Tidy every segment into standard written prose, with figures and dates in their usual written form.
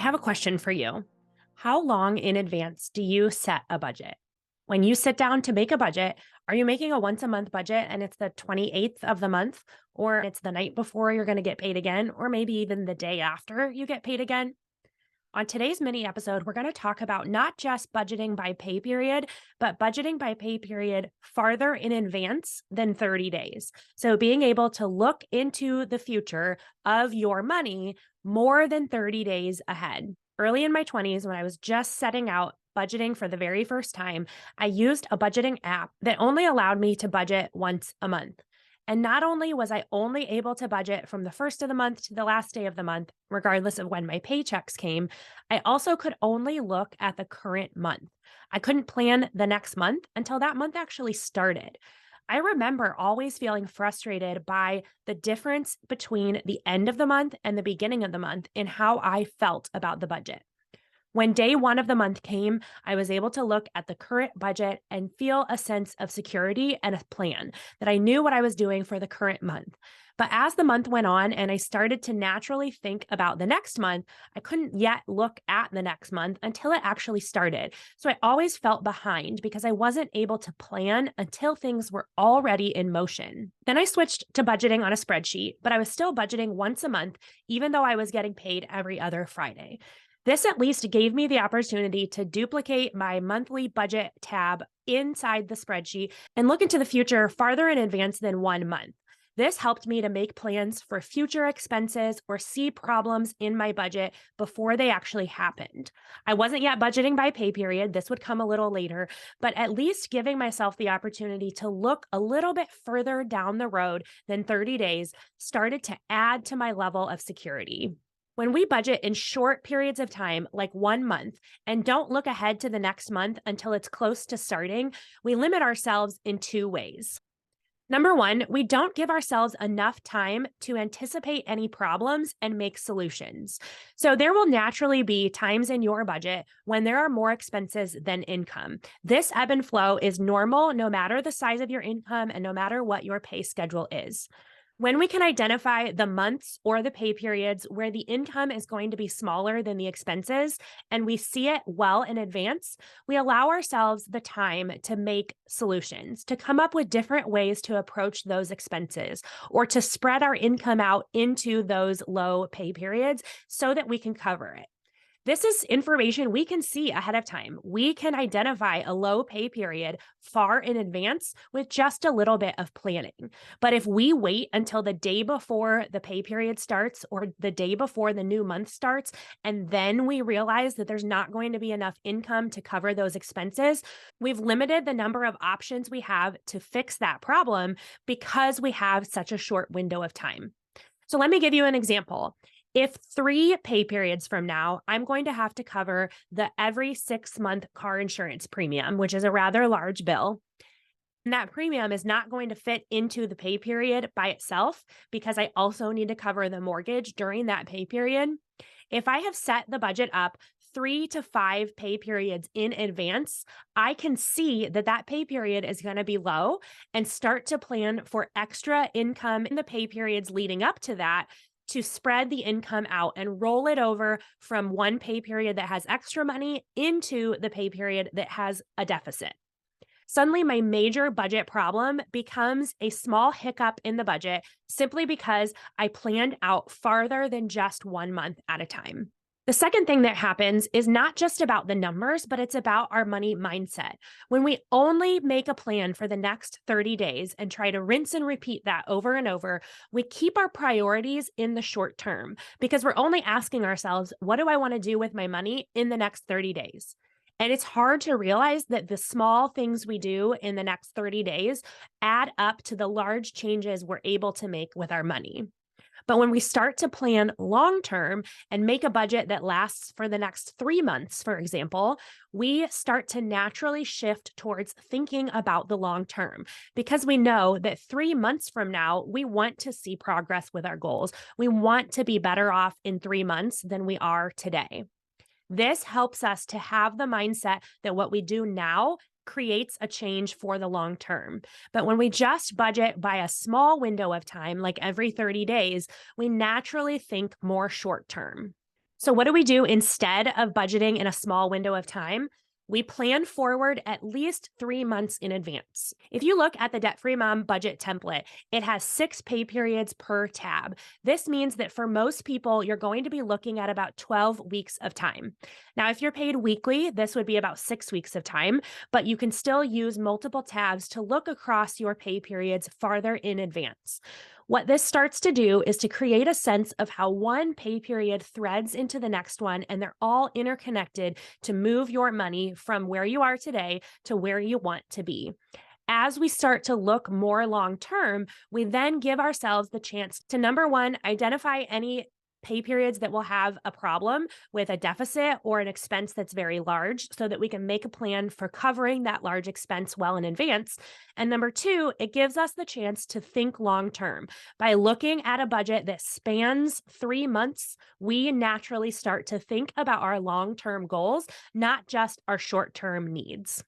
have a question for you. How long in advance do you set a budget? When you sit down to make a budget, are you making a once a month budget and it's the 28th of the month, or it's the night before you're going to get paid again, or maybe even the day after you get paid again? On today's mini episode, we're going to talk about not just budgeting by pay period, but budgeting by pay period farther in advance than 30 days. So being able to look into the future of your money more than 30 days ahead. Early in my 20s, when I was just setting out budgeting for the very first time, I used a budgeting app that only allowed me to budget once a month. And not only was I only able to budget from the first of the month to the last day of the month, regardless of when my paychecks came, I also could only look at the current month. I couldn't plan the next month until that month actually started. I remember always feeling frustrated by the difference between the end of the month and the beginning of the month in how I felt about the budget. When day one of the month came, I was able to look at the current budget and feel a sense of security and a plan that I knew what I was doing for the current month. But as the month went on and I started to naturally think about the next month, I couldn't yet look at the next month until it actually started. So I always felt behind because I wasn't able to plan until things were already in motion. Then I switched to budgeting on a spreadsheet, but I was still budgeting once a month, even though I was getting paid every other Friday. This at least gave me the opportunity to duplicate my monthly budget tab inside the spreadsheet and look into the future farther in advance than 1 month. This helped me to make plans for future expenses or see problems in my budget before they actually happened. I wasn't yet budgeting by pay period. This would come a little later, but at least giving myself the opportunity to look a little bit further down the road than 30 days started to add to my level of security. When we budget in short periods of time, like 1 month, and don't look ahead to the next month until it's close to starting, we limit ourselves in two ways. Number one, we don't give ourselves enough time to anticipate any problems and make solutions. So there will naturally be times in your budget when there are more expenses than income. This ebb and flow is normal no matter the size of your income and no matter what your pay schedule is. When we can identify the months or the pay periods where the income is going to be smaller than the expenses, and we see it well in advance, we allow ourselves the time to make solutions, to come up with different ways to approach those expenses, or to spread our income out into those low pay periods so that we can cover it. This is information we can see ahead of time. We can identify a low pay period far in advance with just a little bit of planning. But if we wait until the day before the pay period starts or the day before the new month starts, and then we realize that there's not going to be enough income to cover those expenses, we've limited the number of options we have to fix that problem because we have such a short window of time. So let me give you an example. If 3 pay periods from now, I'm going to have to cover the every 6 month car insurance premium, which is a rather large bill. And that premium is not going to fit into the pay period by itself because I also need to cover the mortgage during that pay period. If I have set the budget up 3 to 5 pay periods in advance, I can see that that pay period is going to be low and start to plan for extra income in the pay periods leading up to that to spread the income out and roll it over from one pay period that has extra money into the pay period that has a deficit. Suddenly, my major budget problem becomes a small hiccup in the budget simply because I planned out farther than just 1 month at a time. The second thing that happens is not just about the numbers, but it's about our money mindset. When we only make a plan for the next 30 days and try to rinse and repeat that over and over, we keep our priorities in the short term because we're only asking ourselves, what do I want to do with my money in the next 30 days? And it's hard to realize that the small things we do in the next 30 days add up to the large changes we're able to make with our money. But when we start to plan long-term and make a budget that lasts for the next 3 months, for example, we start to naturally shift towards thinking about the long term because we know that 3 months from now, we want to see progress with our goals. We want to be better off in 3 months than we are today. This helps us to have the mindset that what we do now creates a change for the long term. But when we just budget by a small window of time, like every 30 days, we naturally think more short term. So, what do we do instead of budgeting in a small window of time? We plan forward at least 3 months in advance. If you look at the Debt Free Mom budget template, it has 6 pay periods per tab. This means that for most people, you're going to be looking at about 12 weeks of time. Now, if you're paid weekly, this would be about 6 weeks of time, but you can still use multiple tabs to look across your pay periods farther in advance. What this starts to do is to create a sense of how one pay period threads into the next one, and they're all interconnected to move your money from where you are today to where you want to be. As we start to look more long term, we then give ourselves the chance to number one, identify any pay periods that will have a problem with a deficit or an expense that's very large so that we can make a plan for covering that large expense well in advance. And number two, it gives us the chance to think long term. By looking at a budget that spans 3 months, we naturally start to think about our long term goals, not just our short term needs.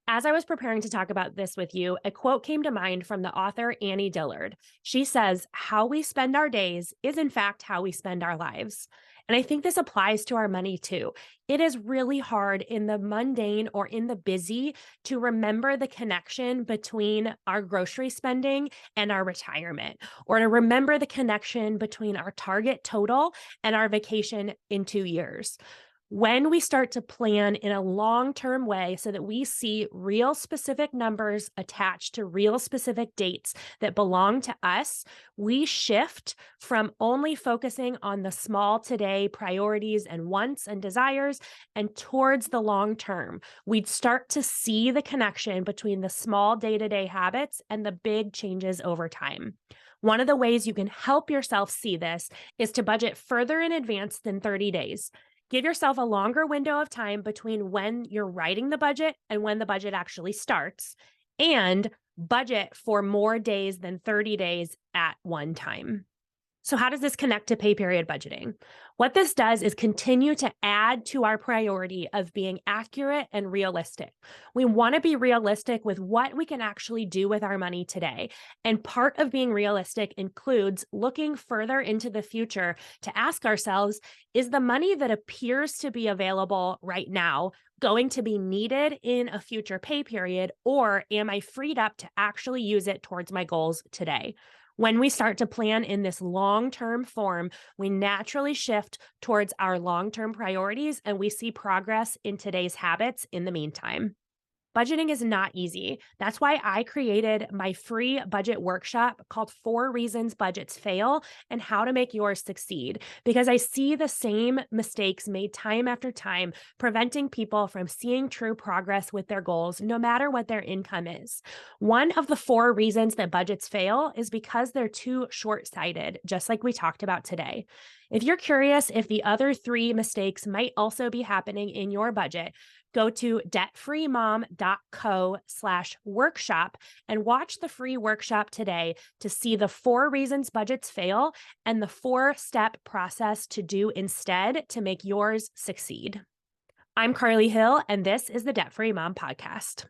As I was preparing to talk about this with you, a quote came to mind from the author Annie Dillard. She says, "How we spend our days is, in fact, how we spend our lives." And I think this applies to our money too. It is really hard in the mundane or in the busy to remember the connection between our grocery spending and our retirement, or to remember the connection between our target total and our vacation in 2 years. When we start to plan in a long term way so that we see real specific numbers attached to real specific dates that belong to us, we shift from only focusing on the small today priorities and wants and desires and towards the long term. We'd start to see the connection between the small day to day habits and the big changes over time. One of the ways you can help yourself see this is to budget further in advance than 30 days. Give yourself a longer window of time between when you're writing the budget and when the budget actually starts, and budget for more days than 30 days at one time. So, how does this connect to pay period budgeting? What this does is continue to add to our priority of being accurate and realistic. We want to be realistic with what we can actually do with our money today. And part of being realistic includes looking further into the future to ask ourselves, is the money that appears to be available right now going to be needed in a future pay period, or am I freed up to actually use it towards my goals today? When we start to plan in this long-term form, we naturally shift towards our long-term priorities and we see progress in today's habits in the meantime. Budgeting is not easy. That's why I created my free budget workshop called 4 Reasons Budgets Fail and How to Make Yours Succeed, because I see the same mistakes made time after time, preventing people from seeing true progress with their goals, no matter what their income is. One of the 4 reasons that budgets fail is because they're too short-sighted, just like we talked about today. If you're curious if the other 3 mistakes might also be happening in your budget, go to debtfreemom.co/workshop and watch the free workshop today to see the 4 reasons budgets fail and the 4-step process to do instead to make yours succeed. I'm Carly Hill, and this is the Debt Free Mom Podcast.